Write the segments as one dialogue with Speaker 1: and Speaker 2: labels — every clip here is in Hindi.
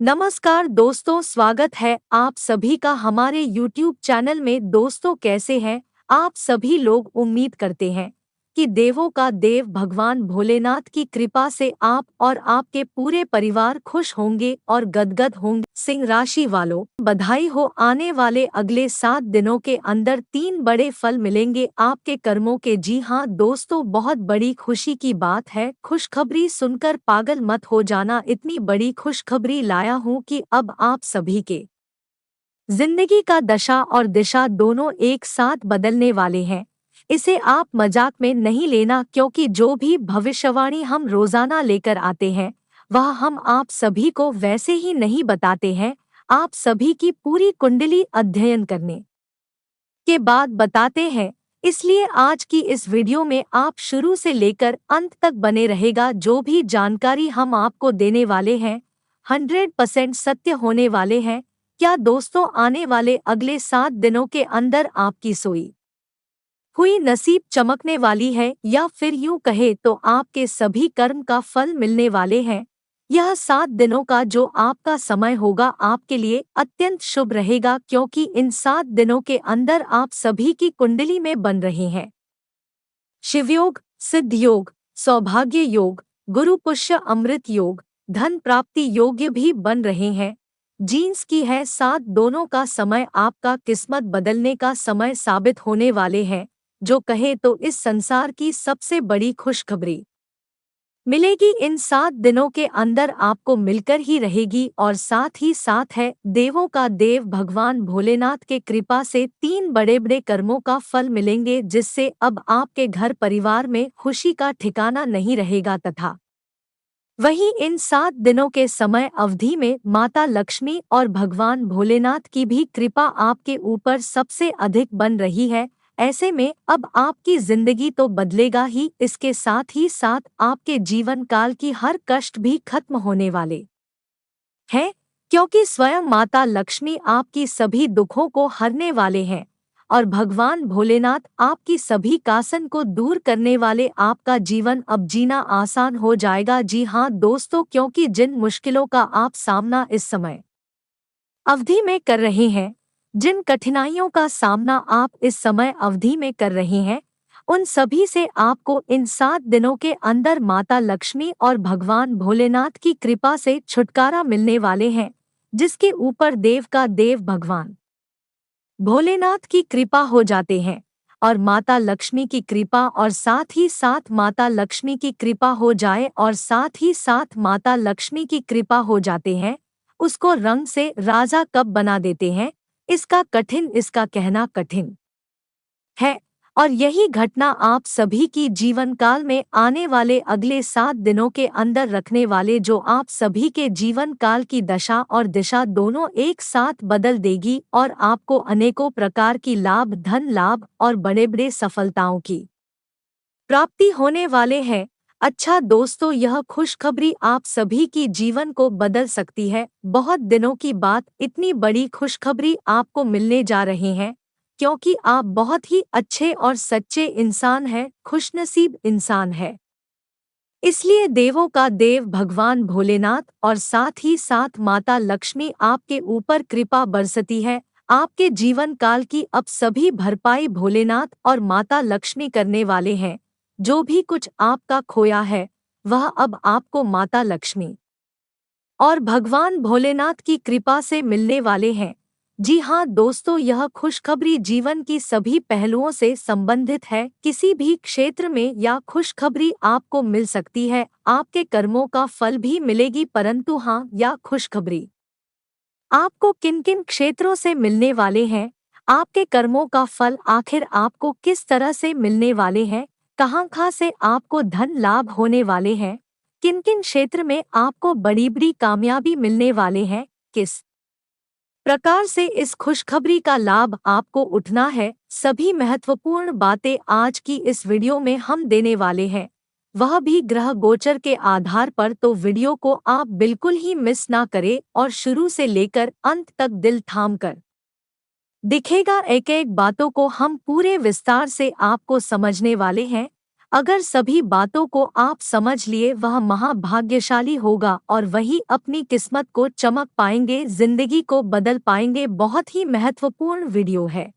Speaker 1: नमस्कार दोस्तों, स्वागत है आप सभी का हमारे YouTube चैनल में। दोस्तों, कैसे हैं आप सभी लोग। उम्मीद करते हैं कि देवों का देव भगवान भोलेनाथ की कृपा से आप और आपके पूरे परिवार खुश होंगे और गदगद होंगे। सिंह राशि वालों, बधाई हो। आने वाले अगले 7 दिनों के अंदर 3 बड़े फल मिलेंगे आपके कर्मों के। जी हाँ दोस्तों, बहुत बड़ी खुशी की बात है। खुशखबरी सुनकर पागल मत हो जाना। इतनी बड़ी खुशखबरी लाया हूँ कि अब आप सभी के जिंदगी का दशा और दिशा दोनों एक साथ बदलने वाले हैं। इसे आप मजाक में नहीं लेना, क्योंकि जो भी भविष्यवाणी हम रोजाना लेकर आते हैं वह हम आप सभी को वैसे ही नहीं बताते हैं। आप सभी की पूरी कुंडली अध्ययन करने के बाद बताते हैं। इसलिए आज की इस वीडियो में आप शुरू से लेकर अंत तक बने रहेगा। जो भी जानकारी हम आपको देने वाले हैं 100% सत्य होने वाले हैं। क्या दोस्तों, आने वाले अगले 7 दिनों के अंदर आपकी सोई हुई नसीब चमकने वाली है, या फिर यूं कहे तो आपके सभी कर्म का फल मिलने वाले हैं। यह 7 दिनों का जो आपका समय होगा आपके लिए अत्यंत शुभ रहेगा, क्योंकि इन 7 दिनों के अंदर आप सभी की कुंडली में बन रहे हैं शिवयोग, सिद्ध योग, सौभाग्य योग, गुरु पुष्य अमृत योग, धन प्राप्ति योग्य भी बन रहे हैं। जीन्स की है 7 दोनों का समय आपका किस्मत बदलने का समय साबित होने वाले हैं। जो कहे तो इस संसार की सबसे बड़ी खुशखबरी मिलेगी इन 7 दिनों के अंदर आपको मिलकर ही रहेगी। और साथ ही साथ है देवों का देव भगवान भोलेनाथ के कृपा से 3 बड़े बड़े कर्मों का फल मिलेंगे, जिससे अब आपके घर परिवार में खुशी का ठिकाना नहीं रहेगा। तथा वहीं इन 7 दिनों के समय अवधि में माता लक्ष्मी और भगवान भोलेनाथ की भी कृपा आपके ऊपर सबसे अधिक बन रही है। ऐसे में अब आपकी जिंदगी तो बदलेगा ही, इसके साथ ही साथ आपके जीवन काल की हर कष्ट भी खत्म होने वाले हैं, क्योंकि स्वयं माता लक्ष्मी आपकी सभी दुखों को हरने वाले हैं। और भगवान भोलेनाथ आपकी सभी कासन को दूर करने वाले। आपका जीवन अब जीना आसान हो जाएगा। जी हाँ दोस्तों, क्योंकि जिन मुश्किलों का आप सामना इस समय अवधि में कर रहे हैं, जिन कठिनाइयों का सामना आप इस समय अवधि में कर रहे हैं, उन सभी से आपको इन 7 दिनों के अंदर माता लक्ष्मी और भगवान भोलेनाथ की कृपा से छुटकारा मिलने वाले हैं, जिसके ऊपर देव का देव भगवान भोलेनाथ की कृपा हो जाते हैं। और माता लक्ष्मी की कृपा और साथ ही साथ माता लक्ष्मी की कृपा हो जाए और साथ ही साथ माता लक्ष्मी की कृपा हो जाते हैं, उसको रंग से राजा कब बना देते हैं, इसका कहना कठिन है। और यही घटना आप सभी की जीवन काल में आने वाले अगले 7 दिनों के अंदर रखने वाले, जो आप सभी के जीवन काल की दशा और दिशा दोनों एक साथ बदल देगी और आपको अनेकों प्रकार की लाभ, धन लाभ और बड़े बड़े सफलताओं की प्राप्ति होने वाले हैं। अच्छा दोस्तों, यह खुशखबरी आप सभी की जीवन को बदल सकती है। बहुत दिनों की बात, इतनी बड़ी खुशखबरी आपको मिलने जा रहे हैं, क्योंकि आप बहुत ही अच्छे और सच्चे इंसान हैं, खुशनसीब इंसान है। इसलिए देवों का देव भगवान भोलेनाथ और साथ ही साथ माता लक्ष्मी आपके ऊपर कृपा बरसती है। आपके जीवन काल की अब सभी भरपाई भोलेनाथ और माता लक्ष्मी करने वाले हैं। जो भी कुछ आपका खोया है वह अब आपको माता लक्ष्मी और भगवान भोलेनाथ की कृपा से मिलने वाले हैं। जी हाँ दोस्तों, यह खुशखबरी जीवन की सभी पहलुओं से संबंधित है। किसी भी क्षेत्र में या खुशखबरी आपको मिल सकती है। आपके कर्मों का फल भी मिलेगी, परंतु हाँ, या खुशखबरी आपको किन किन क्षेत्रों से मिलने वाले हैं, आपके कर्मों का फल आखिर आपको किस तरह से मिलने वाले हैं, कहाँ से आपको धन लाभ होने वाले हैं, किन किन क्षेत्र में आपको बड़ी बड़ी कामयाबी मिलने वाले हैं, किस प्रकार से इस खुशखबरी का लाभ आपको उठना है, सभी महत्वपूर्ण बातें आज की इस वीडियो में हम देने वाले हैं, वह भी ग्रह गोचर के आधार पर। तो वीडियो को आप बिल्कुल ही मिस ना करें और शुरू से लेकर अंत तक दिल थाम कर दिखेगा। एक एक बातों को हम पूरे विस्तार से आपको समझने वाले हैं। अगर सभी बातों को आप समझ लिए वह महाभाग्यशाली होगा और वही अपनी किस्मत को चमक पाएंगे, जिंदगी को बदल पाएंगे। बहुत ही महत्वपूर्ण वीडियो है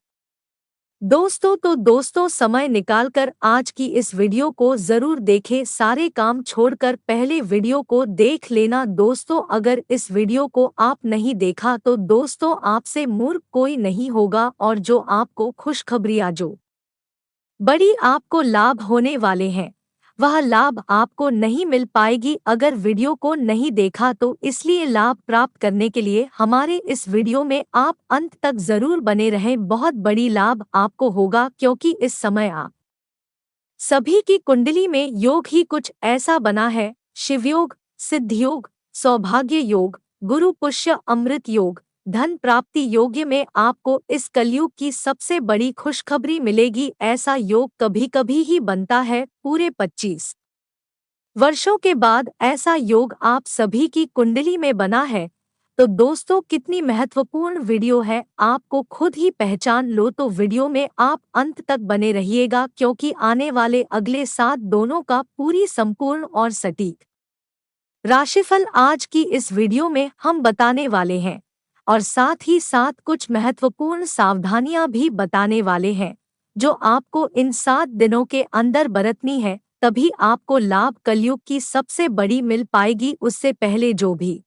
Speaker 1: दोस्तों समय निकालकर आज की इस वीडियो को जरूर देखें। सारे काम छोड़कर पहले वीडियो को देख लेना दोस्तों। अगर इस वीडियो को आप नहीं देखा तो दोस्तों आपसे मूर्ख कोई नहीं होगा और जो आपको खुशखबरियां जो बड़ी आपको लाभ होने वाले हैं वह लाभ आपको नहीं मिल पाएगी अगर वीडियो को नहीं देखा तो। इसलिए लाभ प्राप्त करने के लिए हमारे इस वीडियो में आप अंत तक जरूर बने रहें। बहुत बड़ी लाभ आपको होगा क्योंकि इस समय आप सभी की कुंडली में योग ही कुछ ऐसा बना है। शिवयोग, सिद्धयोग, सौभाग्य योग, गुरु पुष्य अमृत योग, धन प्राप्ति योग्य में आपको इस कलयुग की सबसे बड़ी खुशखबरी मिलेगी। ऐसा योग कभी कभी ही बनता है, पूरे 25 वर्षों के बाद ऐसा योग आप सभी की कुंडली में बना है। तो दोस्तों कितनी महत्वपूर्ण वीडियो है, आपको खुद ही पहचान लो। तो वीडियो में आप अंत तक बने रहिएगा क्योंकि आने वाले अगले 7 दोनों का पूरी संपूर्ण और सटीक राशिफल आज की इस वीडियो में हम बताने वाले हैं और साथ ही साथ कुछ महत्वपूर्ण सावधानियां भी बताने वाले हैं जो आपको इन 7 दिनों के अंदर बरतनी है, तभी आपको लाभ कलयुग की सबसे बड़ी मिल पाएगी। उससे पहले जो भी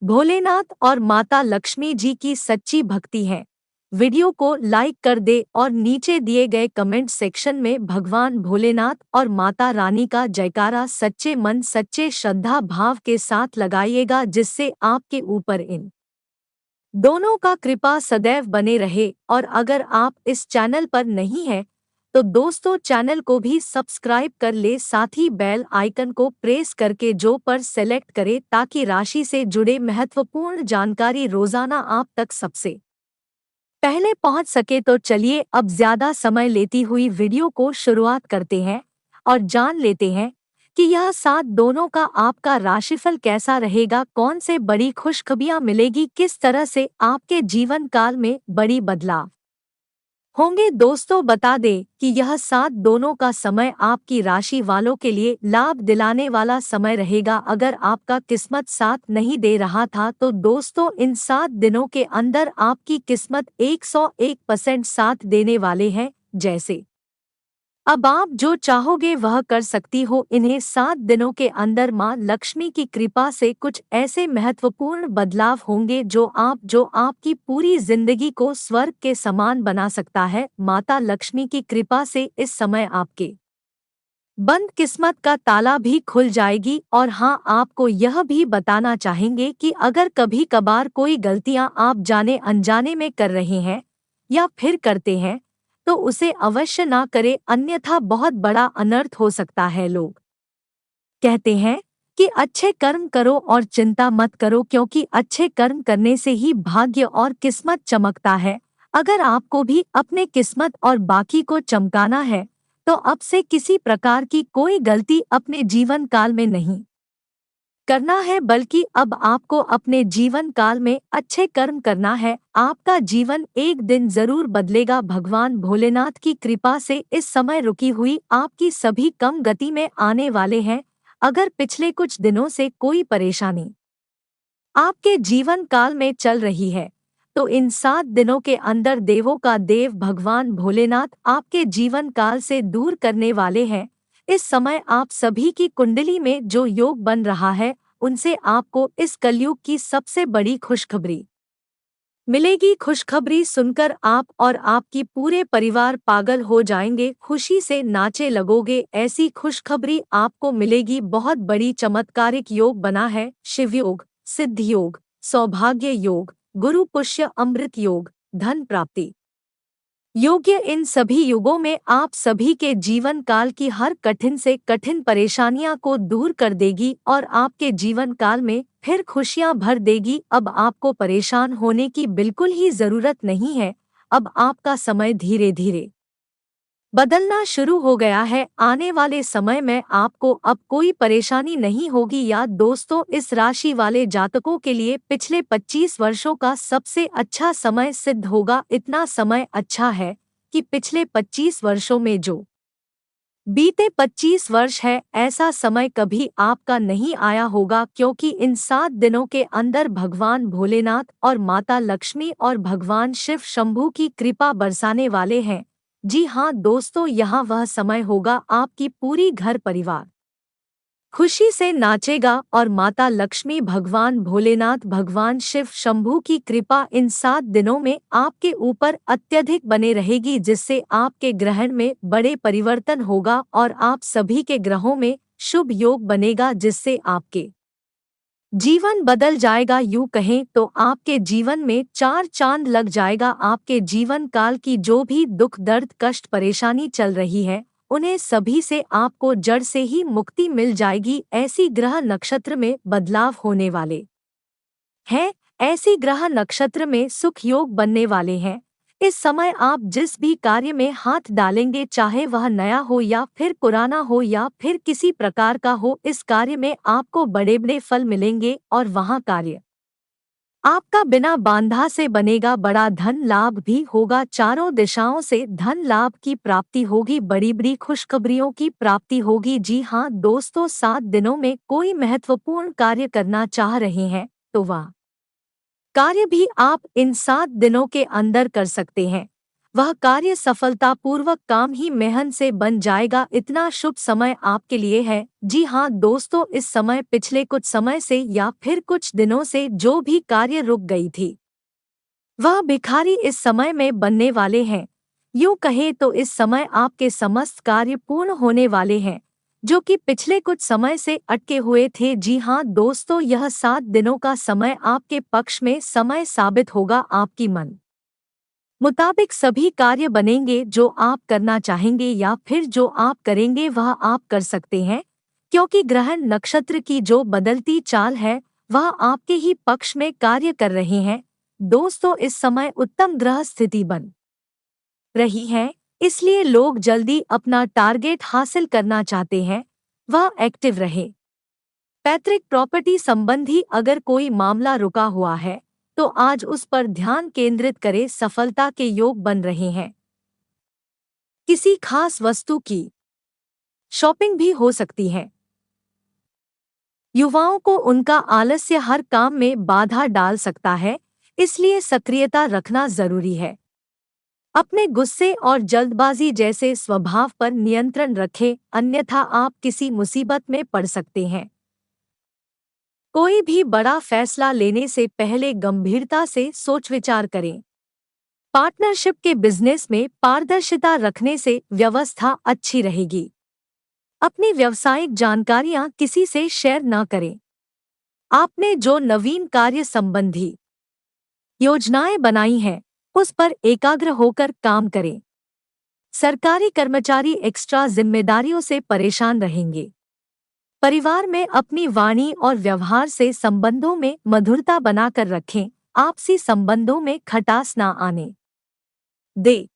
Speaker 1: भोलेनाथ और माता लक्ष्मी जी की सच्ची भक्ति है, वीडियो को लाइक कर दे और नीचे दिए गए कमेंट सेक्शन में भगवान भोलेनाथ और माता रानी का जयकारा सच्चे मन सच्चे श्रद्धा भाव के साथ लगाइएगा, जिससे आपके ऊपर इन दोनों का कृपा सदैव बने रहे। और अगर आप इस चैनल पर नहीं हैं तो दोस्तों चैनल को भी सब्सक्राइब कर ले, साथ ही बेल आइकन को प्रेस करके जो पर सेलेक्ट करे ताकि राशि से जुड़े महत्वपूर्ण जानकारी रोजाना आप तक सबसे पहले पहुंच सके। तो चलिए अब ज्यादा समय लेती हुई वीडियो को शुरुआत करते हैं और जान लेते हैं कि यह 7 दोनों का आपका राशिफल कैसा रहेगा, कौन से बड़ी खुशखबरियां मिलेगी, किस तरह से आपके जीवन काल में बड़ी बदलाव होंगे। दोस्तों बता दें कि यह 7 दोनों का समय आपकी राशि वालों के लिए लाभ दिलाने वाला समय रहेगा। अगर आपका किस्मत साथ नहीं दे रहा था तो दोस्तों इन 7 दिनों के अंदर आपकी किस्मत 101% साथ देने वाले हैं। जैसे अब आप जो चाहोगे वह कर सकती हो। इन्हें 7 दिनों के अंदर मां लक्ष्मी की कृपा से कुछ ऐसे महत्वपूर्ण बदलाव होंगे जो आपकी पूरी जिंदगी को स्वर्ग के समान बना सकता है। माता लक्ष्मी की कृपा से इस समय आपके बंद किस्मत का ताला भी खुल जाएगी। और हाँ, आपको यह भी बताना चाहेंगे कि अगर कभी कभार कोई गलतियां आप जाने अनजाने में कर रहे हैं या फिर करते हैं तो उसे अवश्य ना करें, अन्यथा बहुत बड़ा अनर्थ हो सकता है। लोग कहते हैं कि अच्छे कर्म करो और चिंता मत करो, क्योंकि अच्छे कर्म करने से ही भाग्य और किस्मत चमकता है। अगर आपको भी अपने किस्मत और बाकी को चमकाना है तो अब से किसी प्रकार की कोई गलती अपने जीवन काल में नहीं करना है, बल्कि अब आपको अपने जीवन काल में अच्छे कर्म करना है। आपका जीवन एक दिन जरूर बदलेगा। भगवान भोलेनाथ की कृपा से इस समय रुकी हुई आपकी सभी कम गति में आने वाले हैं। अगर पिछले कुछ दिनों से कोई परेशानी आपके जीवन काल में चल रही है तो इन 7 दिनों के अंदर देवों का देव भगवान भोलेनाथ आपके जीवन काल से दूर करने वाले हैं। इस समय आप सभी की कुंडली में जो योग बन रहा है उनसे आपको इस कलयुग की सबसे बड़ी खुशखबरी मिलेगी। खुशखबरी सुनकर आप और आपकी पूरे परिवार पागल हो जाएंगे, खुशी से नाचे लगोगे। ऐसी खुशखबरी आपको मिलेगी। बहुत बड़ी चमत्कारिक योग बना है। शिवयोग, सिद्ध योग, सौभाग्य योग, गुरु पुष्य अमृत योग, धन प्राप्ति योग्य। इन सभी युगों में आप सभी के जीवन काल की हर कठिन से कठिन परेशानियां को दूर कर देगी और आपके जीवन काल में फिर खुशियां भर देगी। अब आपको परेशान होने की बिल्कुल ही जरूरत नहीं है। अब आपका समय धीरे धीरे बदलना शुरू हो गया है। आने वाले समय में आपको अब कोई परेशानी नहीं होगी। याद दोस्तों, इस राशि वाले जातकों के लिए पिछले 25 वर्षों का सबसे अच्छा समय सिद्ध होगा। इतना समय अच्छा है कि पिछले 25 वर्षों में जो बीते 25 वर्ष है, ऐसा समय कभी आपका नहीं आया होगा, क्योंकि इन 7 दिनों के अंदर भगवान भोलेनाथ और माता लक्ष्मी और भगवान शिव शंभू की कृपा बरसाने वाले हैं। जी हाँ दोस्तों, यहाँ वह समय होगा आपकी पूरी घर परिवार खुशी से नाचेगा और माता लक्ष्मी, भगवान भोलेनाथ, भगवान शिव शंभू की कृपा इन 7 दिनों में आपके ऊपर अत्यधिक बने रहेगी, जिससे आपके ग्रहण में बड़े परिवर्तन होगा और आप सभी के ग्रहों में शुभ योग बनेगा, जिससे आपके जीवन बदल जाएगा। यूं कहें तो आपके जीवन में 4 चांद लग जाएगा। आपके जीवन काल की जो भी दुख, दर्द, कष्ट, परेशानी चल रही है, उन्हें सभी से आपको जड़ से ही मुक्ति मिल जाएगी। ऐसी ग्रह नक्षत्र में बदलाव होने वाले हैं, ऐसी ग्रह नक्षत्र में सुख योग बनने वाले हैं। इस समय आप जिस भी कार्य में हाथ डालेंगे, चाहे वह नया हो या फिर पुराना हो या फिर किसी प्रकार का हो, इस कार्य में आपको बड़े बड़े फल मिलेंगे और वहाँ कार्य आपका बिना बांधा से बनेगा। बड़ा धन लाभ भी होगा, चारों दिशाओं से धन लाभ की प्राप्ति होगी, बड़ी बड़ी खुशखबरियों की प्राप्ति होगी। जी हाँ दोस्तों, 7 दिनों में कोई महत्वपूर्ण कार्य करना चाह रहे हैं तो वह कार्य भी आप इन 7 दिनों के अंदर कर सकते हैं। वह कार्य सफलतापूर्वक काम ही मेहनत से बन जाएगा। इतना शुभ समय आपके लिए है। जी हाँ दोस्तों, इस समय पिछले कुछ समय से या फिर कुछ दिनों से जो भी कार्य रुक गई थी, वह भिखारी इस समय में बनने वाले हैं। यूं कहें तो इस समय आपके समस्त कार्य पूर्ण होने वाले हैं, जो कि पिछले कुछ समय से अटके हुए थे। जी हाँ दोस्तों, यह 7 दिनों का समय आपके पक्ष में समय साबित होगा। आपकी मन मुताबिक सभी कार्य बनेंगे, जो आप करना चाहेंगे या फिर जो आप करेंगे वह आप कर सकते हैं, क्योंकि ग्रहण नक्षत्र की जो बदलती चाल है वह आपके ही पक्ष में कार्य कर रहे हैं। दोस्तों, इस समय उत्तम ग्रह स्थिति बन रही है, इसलिए लोग जल्दी अपना टारगेट हासिल करना चाहते हैं, वह एक्टिव रहे। पैतृक प्रॉपर्टी संबंधी अगर कोई मामला रुका हुआ है तो आज उस पर ध्यान केंद्रित करें, सफलता के योग बन रहे हैं। किसी खास वस्तु की शॉपिंग भी हो सकती है। युवाओं को उनका आलस्य हर काम में बाधा डाल सकता है, इसलिए सक्रियता रखना जरूरी है। अपने गुस्से और जल्दबाजी जैसे स्वभाव पर नियंत्रण रखें, अन्यथा आप किसी मुसीबत में पड़ सकते हैं। कोई भी बड़ा फैसला लेने से पहले गंभीरता से सोच विचार करें। पार्टनरशिप के बिजनेस में पारदर्शिता रखने से व्यवस्था अच्छी रहेगी। अपनी व्यावसायिक जानकारियां किसी से शेयर न करें। आपने जो नवीन कार्य संबंधी योजनाएं बनाई हैं, उस पर एकाग्र होकर काम करें। सरकारी कर्मचारी एक्स्ट्रा जिम्मेदारियों से परेशान रहेंगे। परिवार में अपनी वाणी और व्यवहार से संबंधों में मधुरता बनाकर रखें। आपसी संबंधों में खटास ना आने दे।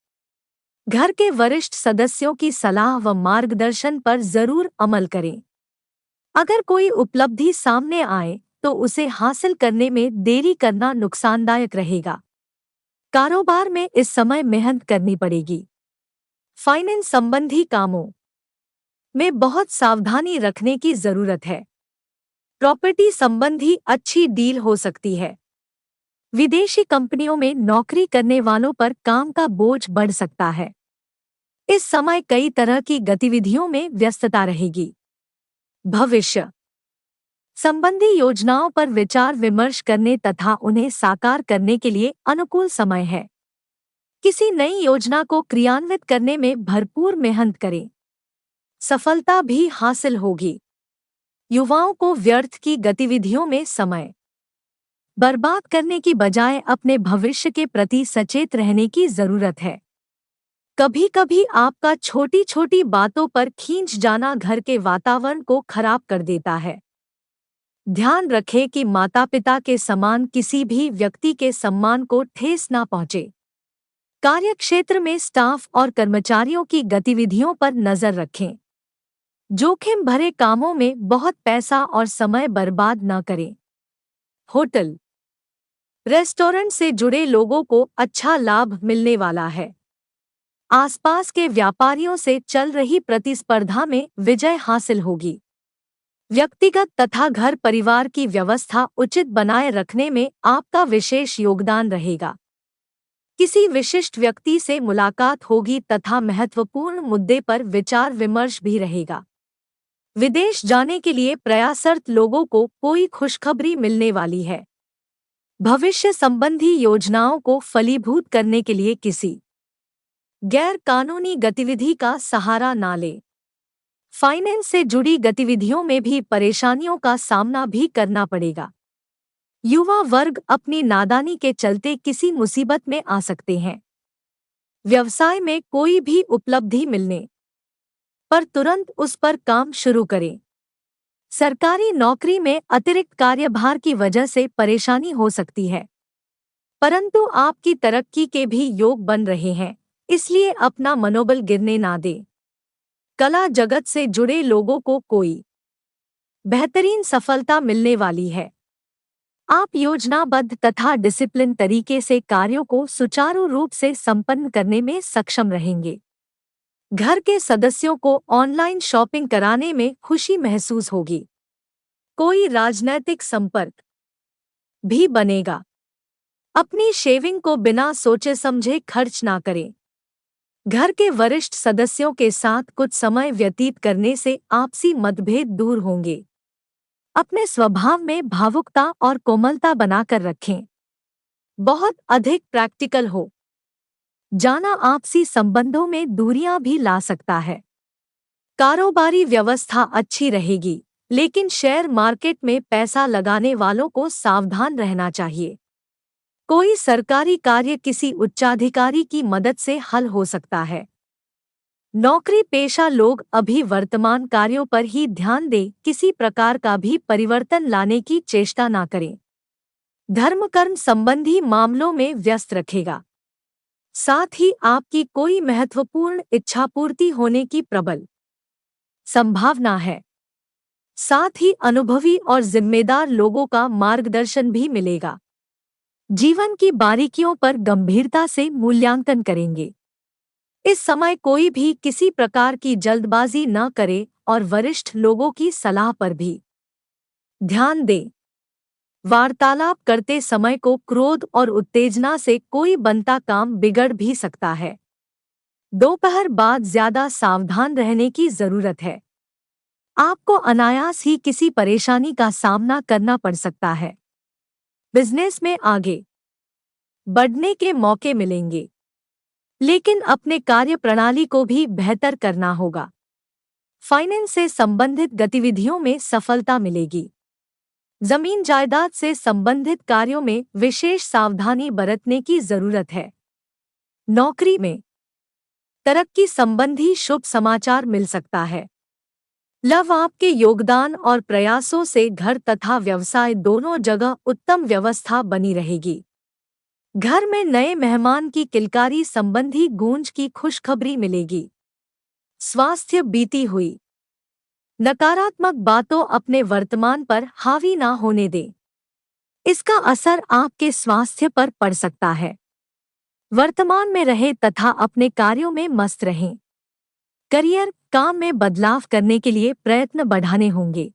Speaker 1: घर के वरिष्ठ सदस्यों की सलाह व मार्गदर्शन पर जरूर अमल करें। अगर कोई उपलब्धि सामने आए तो उसे हासिल करने में देरी करना नुकसानदायक रहेगा। कारोबार में इस समय मेहनत करनी पड़ेगी। फाइनेंस संबंधी कामों में बहुत सावधानी रखने की जरूरत है। प्रॉपर्टी संबंधी अच्छी डील हो सकती है। विदेशी कंपनियों में नौकरी करने वालों पर काम का बोझ बढ़ सकता है। इस समय कई तरह की गतिविधियों में व्यस्तता रहेगी। भविष्य संबंधी योजनाओं पर विचार विमर्श करने तथा उन्हें साकार करने के लिए अनुकूल समय है। किसी नई योजना को क्रियान्वित करने में भरपूर मेहनत करें, सफलता भी हासिल होगी। युवाओं को व्यर्थ की गतिविधियों में समय बर्बाद करने की बजाय अपने भविष्य के प्रति सचेत रहने की जरूरत है। कभी कभी आपका छोटी छोटी बातों पर खींच जाना घर के वातावरण को खराब कर देता है। ध्यान रखें कि माता पिता के समान किसी भी व्यक्ति के सम्मान को ठेस न पहुंचे। कार्यक्षेत्र में स्टाफ और कर्मचारियों की गतिविधियों पर नजर रखें। जोखिम भरे कामों में बहुत पैसा और समय बर्बाद न करें। होटल रेस्टोरेंट से जुड़े लोगों को अच्छा लाभ मिलने वाला है। आसपास के व्यापारियों से चल रही प्रतिस्पर्धा में विजय हासिल होगी। व्यक्तिगत तथा घर परिवार की व्यवस्था उचित बनाए रखने में आपका विशेष योगदान रहेगा। किसी विशिष्ट व्यक्ति से मुलाकात होगी तथा महत्वपूर्ण मुद्दे पर विचार विमर्श भी रहेगा। विदेश जाने के लिए प्रयासरत लोगों को कोई खुशखबरी मिलने वाली है। भविष्य संबंधी योजनाओं को फलीभूत करने के लिए किसी गैर कानूनी गतिविधि का सहारा ना लें। फाइनेंस से जुड़ी गतिविधियों में भी परेशानियों का सामना भी करना पड़ेगा। युवा वर्ग अपनी नादानी के चलते किसी मुसीबत में आ सकते हैं। व्यवसाय में कोई भी उपलब्धि मिलने पर तुरंत उस पर काम शुरू करें। सरकारी नौकरी में अतिरिक्त कार्यभार की वजह से परेशानी हो सकती है, परंतु आपकी तरक्की के भी योग बन रहे हैं, इसलिए अपना मनोबल गिरने ना दें। कला जगत से जुड़े लोगों को कोई बेहतरीन सफलता मिलने वाली है। आप योजनाबद्ध तथा डिसिप्लिन तरीके से कार्यों को सुचारू रूप से संपन्न करने में सक्षम रहेंगे। घर के सदस्यों को ऑनलाइन शॉपिंग कराने में खुशी महसूस होगी। कोई राजनैतिक संपर्क भी बनेगा। अपनी शेविंग को बिना सोचे समझे खर्च ना करें। घर के वरिष्ठ सदस्यों के साथ कुछ समय व्यतीत करने से आपसी मतभेद दूर होंगे। अपने स्वभाव में भावुकता और कोमलता बनाकर रखें। बहुत अधिक प्रैक्टिकल हो जाना आपसी संबंधों में दूरियां भी ला सकता है। कारोबारी व्यवस्था अच्छी रहेगी, लेकिन शेयर मार्केट में पैसा लगाने वालों को सावधान रहना चाहिए। कोई सरकारी कार्य किसी उच्चाधिकारी की मदद से हल हो सकता है। नौकरी पेशा लोग अभी वर्तमान कार्यों पर ही ध्यान दें, किसी प्रकार का भी परिवर्तन लाने की चेष्टा ना करें। धर्म कर्म संबंधी मामलों में व्यस्त रखेगा। साथ ही आपकी कोई महत्वपूर्ण इच्छा पूर्ति होने की प्रबल संभावना है। साथ ही अनुभवी और जिम्मेदार लोगों का मार्गदर्शन भी मिलेगा। जीवन की बारीकियों पर गंभीरता से मूल्यांकन करेंगे। इस समय कोई भी किसी प्रकार की जल्दबाजी न करे और वरिष्ठ लोगों की सलाह पर भी ध्यान दें। वार्तालाप करते समय को क्रोध और उत्तेजना से कोई बनता काम बिगड़ भी सकता है। दोपहर बाद ज्यादा सावधान रहने की जरूरत है। आपको अनायास ही किसी परेशानी का सामना करना पड़ सकता है। बिजनेस में आगे बढ़ने के मौके मिलेंगे, लेकिन अपने कार्य प्रणाली को भी बेहतर करना होगा। फाइनेंस से संबंधित गतिविधियों में सफलता मिलेगी। जमीन जायदाद से संबंधित कार्यों में विशेष सावधानी बरतने की जरूरत है। नौकरी में तरक्की संबंधी शुभ समाचार मिल सकता है। आपके योगदान और प्रयासों से घर तथा व्यवसाय दोनों जगह उत्तम व्यवस्था बनी रहेगी। घर में नए मेहमान की किलकारी संबंधी गूंज की खुशखबरी मिलेगी। स्वास्थ्य बीती हुई नकारात्मक बातों अपने वर्तमान पर हावी ना होने दें। इसका असर आपके स्वास्थ्य पर पड़ सकता है। वर्तमान में रहे तथा अपने कार्यों में मस्त रहें। करियर काम में बदलाव करने के लिए प्रयत्न बढ़ाने होंगे।